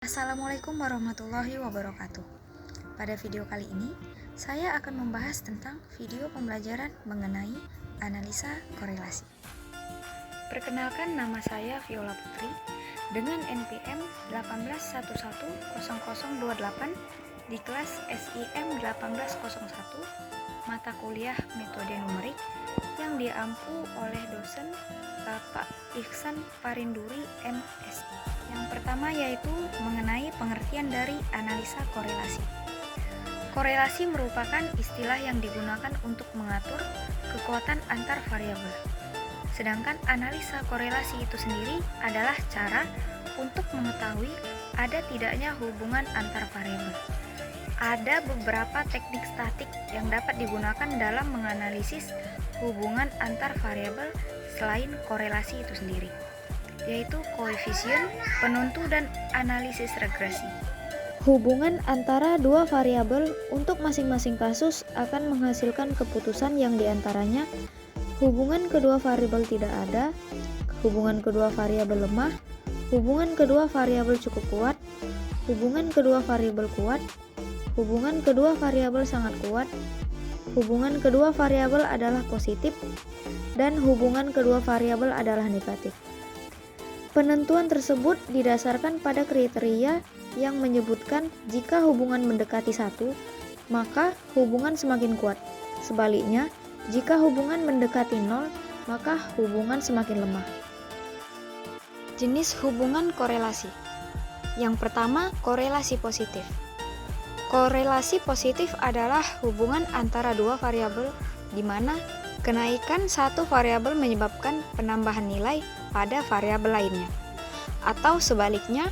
Assalamualaikum warahmatullahi wabarakatuh. Pada video kali ini, saya akan membahas tentang video pembelajaran mengenai analisa korelasi. Perkenalkan, nama saya Viola Putri dengan NPM 181100028 di kelas SIM 1801, mata kuliah metode numerik yang diampu oleh dosen Bapak Ihsan Parinduri MSI. Yang pertama yaitu mengenai pengertian dari analisa korelasi. Korelasi merupakan istilah yang digunakan untuk mengatur kekuatan antar variabel. Sedangkan analisa korelasi itu sendiri adalah cara untuk mengetahui ada tidaknya hubungan antar variabel. Ada beberapa teknik statik yang dapat digunakan dalam menganalisis hubungan antar variabel selain korelasi itu sendiri, yaitu koefisien, penentu, dan analisis regresi. Hubungan antara dua variabel untuk masing-masing kasus akan menghasilkan keputusan yang diantaranya hubungan kedua variabel tidak ada, hubungan kedua variabel lemah, hubungan kedua variabel cukup kuat, hubungan kedua variabel kuat, hubungan kedua variabel sangat kuat, hubungan kedua variabel adalah positif, dan hubungan kedua variabel adalah negatif. Penentuan tersebut didasarkan pada kriteria yang menyebutkan jika hubungan mendekati 1, maka hubungan semakin kuat. Sebaliknya, jika hubungan mendekati 0, maka hubungan semakin lemah. Jenis hubungan korelasi. Yang pertama, korelasi positif. Korelasi positif adalah hubungan antara dua variabel di mana kenaikan satu variabel menyebabkan penambahan nilai pada variabel lainnya. Atau sebaliknya,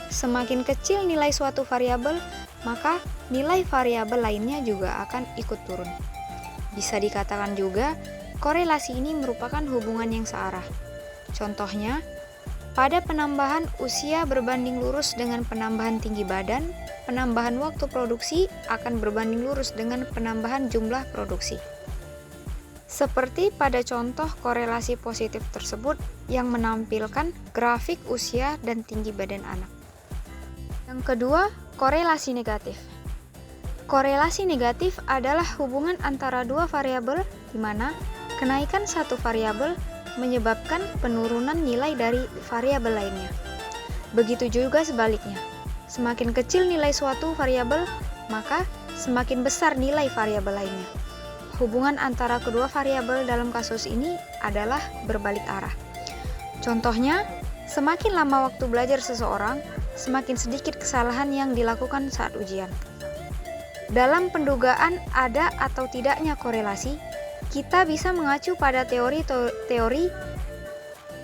semakin kecil nilai suatu variabel, maka nilai variabel lainnya juga akan ikut turun. Bisa dikatakan juga, korelasi ini merupakan hubungan yang searah. Contohnya, pada penambahan usia berbanding lurus dengan penambahan tinggi badan, penambahan waktu produksi akan berbanding lurus dengan penambahan jumlah produksi. Seperti pada contoh korelasi positif tersebut yang menampilkan grafik usia dan tinggi badan anak. Yang kedua, korelasi negatif. Korelasi negatif adalah hubungan antara dua variabel di mana kenaikan satu variabel menyebabkan penurunan nilai dari variabel lainnya. Begitu juga sebaliknya. Semakin kecil nilai suatu variabel, maka semakin besar nilai variabel lainnya. Hubungan antara kedua variabel dalam kasus ini adalah berbalik arah. Contohnya, semakin lama waktu belajar seseorang, semakin sedikit kesalahan yang dilakukan saat ujian. Dalam pendugaan ada atau tidaknya korelasi, kita bisa mengacu pada teori-teori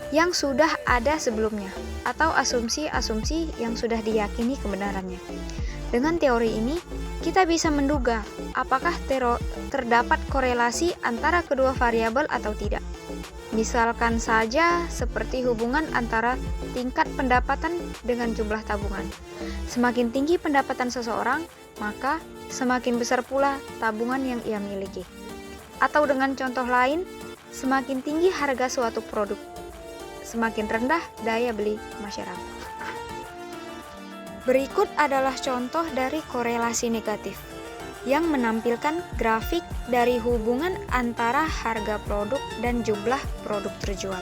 yang sudah ada sebelumnya atau asumsi-asumsi yang sudah diyakini kebenarannya. Dengan teori ini, kita bisa menduga apakah terdapat korelasi antara kedua variabel atau tidak. Misalkan saja seperti hubungan antara tingkat pendapatan dengan jumlah tabungan. Semakin tinggi pendapatan seseorang, maka semakin besar pula tabungan yang ia miliki. Atau dengan contoh lain, semakin tinggi harga suatu produk, semakin rendah daya beli masyarakat. Berikut adalah contoh dari korelasi negatif yang menampilkan grafik dari hubungan antara harga produk dan jumlah produk terjual.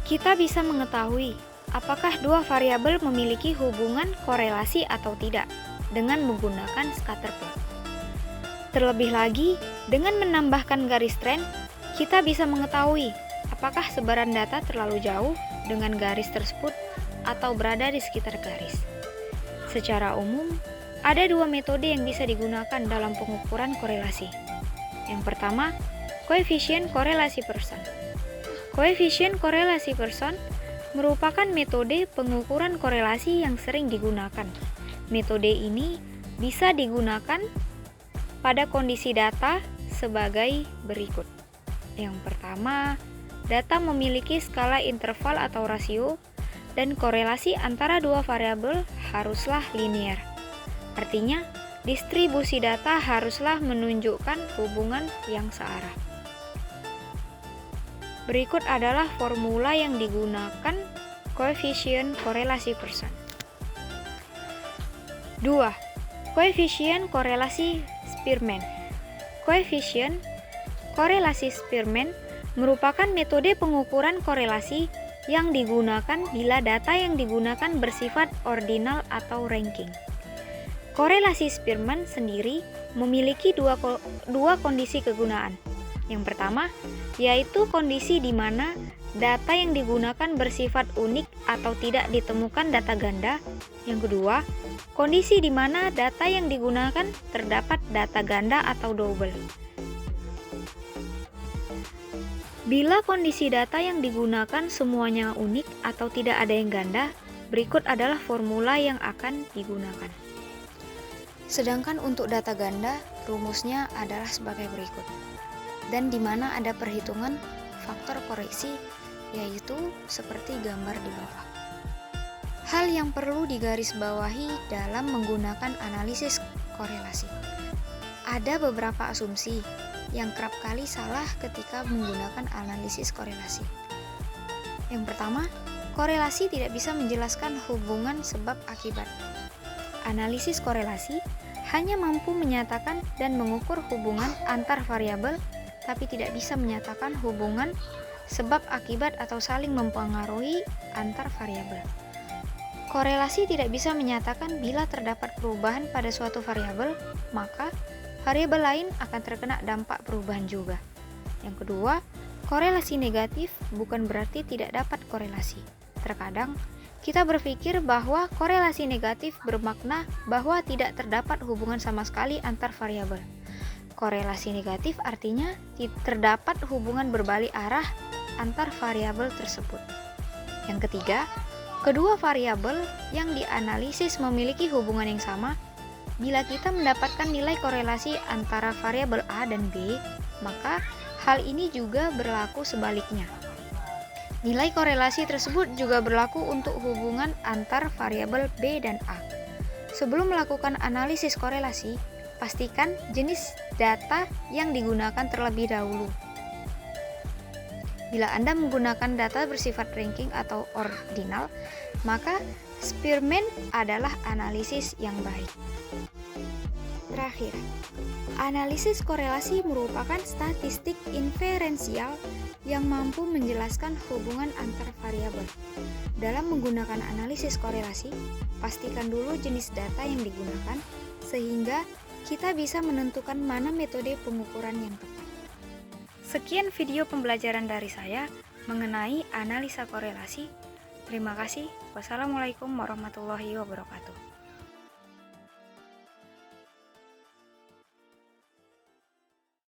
Kita bisa mengetahui apakah dua variabel memiliki hubungan korelasi atau tidak dengan menggunakan scatter plot. Terlebih lagi, dengan menambahkan garis tren, kita bisa mengetahui apakah sebaran data terlalu jauh dengan garis tersebut atau berada di sekitar garis. Secara umum, ada dua metode yang bisa digunakan dalam pengukuran korelasi. Yang pertama, koefisien korelasi Pearson. Koefisien korelasi Pearson merupakan metode pengukuran korelasi yang sering digunakan. Metode ini bisa digunakan pada kondisi data sebagai berikut. Yang pertama, data memiliki skala interval atau rasio, dan korelasi antara dua variabel haruslah linear. Artinya, distribusi data haruslah menunjukkan hubungan yang searah. Berikut adalah formula yang digunakan koefisien korelasi Pearson. 2. Koefisien korelasi Spearman. Koefisien korelasi Spearman merupakan metode pengukuran korelasi yang digunakan bila data yang digunakan bersifat ordinal atau ranking. Korelasi Spearman sendiri memiliki dua kondisi kegunaan. Yang pertama, yaitu kondisi di mana data yang digunakan bersifat unik atau tidak ditemukan data ganda. Yang kedua, kondisi di mana data yang digunakan terdapat data ganda atau double. Bila kondisi data yang digunakan semuanya unik atau tidak ada yang ganda, berikut adalah formula yang akan digunakan. Sedangkan untuk data ganda, rumusnya adalah sebagai berikut. Dan di mana ada perhitungan faktor koreksi, yaitu seperti gambar di bawah. Hal yang perlu digarisbawahi dalam menggunakan analisis korelasi. Ada beberapa asumsi yang kerap kali salah ketika menggunakan analisis korelasi. Yang pertama, korelasi tidak bisa menjelaskan hubungan sebab akibat. Analisis korelasi hanya mampu menyatakan dan mengukur hubungan antar variabel, tapi tidak bisa menyatakan hubungan sebab akibat atau saling mempengaruhi antar variabel. Korelasi tidak bisa menyatakan bila terdapat perubahan pada suatu variabel, maka variabel lain akan terkena dampak perubahan juga. Yang kedua, korelasi negatif bukan berarti tidak dapat korelasi. Terkadang, kita berpikir bahwa korelasi negatif bermakna bahwa tidak terdapat hubungan sama sekali antar variabel. Korelasi negatif artinya terdapat hubungan berbalik arah antar variabel tersebut. Yang ketiga, kedua variabel yang dianalisis memiliki hubungan yang sama. Bila kita mendapatkan nilai korelasi antara variabel A dan B, maka hal ini juga berlaku sebaliknya. Nilai korelasi tersebut juga berlaku untuk hubungan antar variabel B dan A. Sebelum melakukan analisis korelasi, pastikan jenis data yang digunakan terlebih dahulu. Bila Anda menggunakan data bersifat ranking atau ordinal, maka Spearman adalah analisis yang baik. Terakhir, analisis korelasi merupakan statistik inferensial yang mampu menjelaskan hubungan antar variabel. Dalam menggunakan analisis korelasi, pastikan dulu jenis data yang digunakan sehingga kita bisa menentukan mana metode pengukuran yang tepat. Sekian video pembelajaran dari saya mengenai analisa korelasi. Terima kasih. Wassalamualaikum warahmatullahi wabarakatuh.